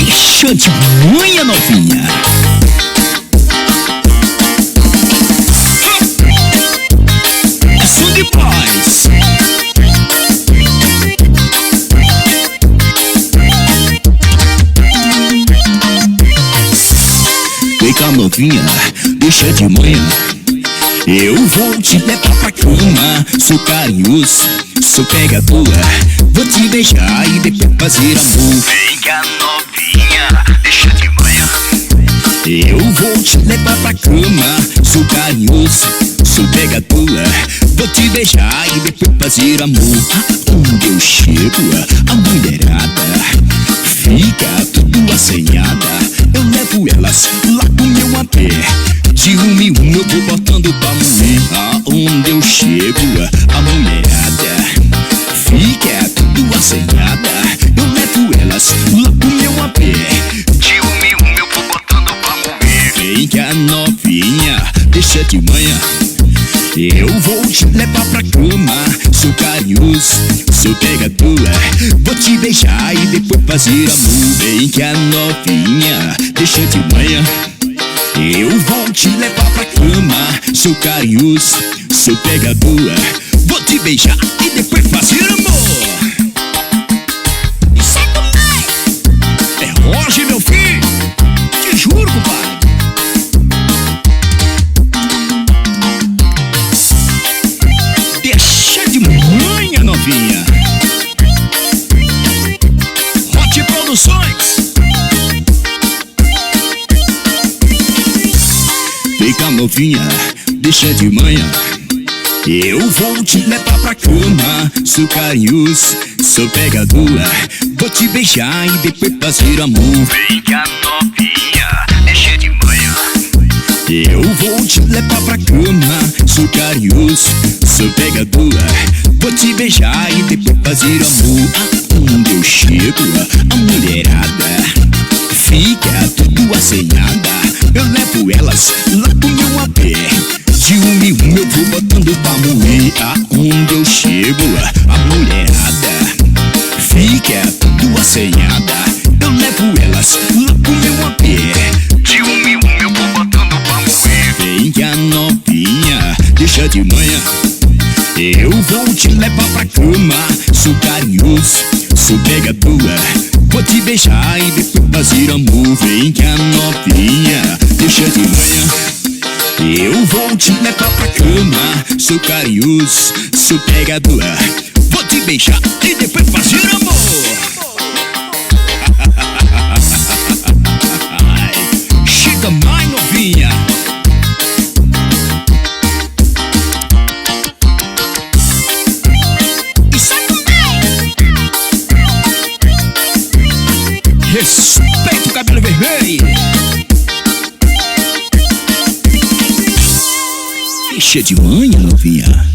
Deixa de manha, novinha. É Swing Boys. Vem cá, novinha, deixa de manhã. Eu vou te levar pra cama. Sou carinhoso, sou pegador. Vou te beijar e depois fazer amor. Vem cá, novinha, deixa de manhã. Eu vou te levar pra cama. Sou carinhoso, sou pegador. Vou te beijar e depois fazer amor. Aonde eu chego, a mulherada fica tudo assanhada. Eu levo elas lá pro meu apé. De um em um eu vou botando pra moer. Aonde eu chego, a mulherada fica tudo assanhada. Eu levo elas lá pro meu apé. De um em um eu vou botando pra mover. Vem cá, novinha, deixa de manhã. Eu vou te levar pra cama. Sou carinhoso, sou pegador. Vou te beijar e depois fazer amor. Vem cá, novinha, deixa de manhã. Eu vou te levar pra cama. Sou carinhoso, sou pegador. Vou te beijar e depois fazer amor. Isso é demais. É hoje, meu filho. Te juro, compadre. Deixa de manhã, novinha. Hot Produções. Vem cá, novinha, deixa de manhã. Eu vou te levar pra cama. Sou carinhoso, sou pegador. Vou te beijar e depois fazer amor. Vem cá, novinha, deixa de manhã. Eu vou te levar pra cama. Sou carinhoso, sou pegador. Vou te beijar e depois fazer amor. Aonde eu chego, a mulherada fica tudo assanhada. Eu levo elas lá pro meu apé. De um em um eu vou botando pra moer. Aonde eu chego, a mulherada fica tudo assanhada. Eu levo elas lá pro meu apé. De um em um eu vou botando pra mover. Vem cá, novinha, deixa de manhã. Eu vou te levar pra cama. Sou carinhoso, sou pegador. Vou te beijar e depois fazer amor. Vem cá, novinha, deixa de manhã. Eu vou te levar pra cama. Sou carinhoso, sou pegador. Vou te beijar e depois fazer amor. Chega mais, novinha. Isso é demais. Respeita o cabelo vermelho. Deixa de manhã, novinha.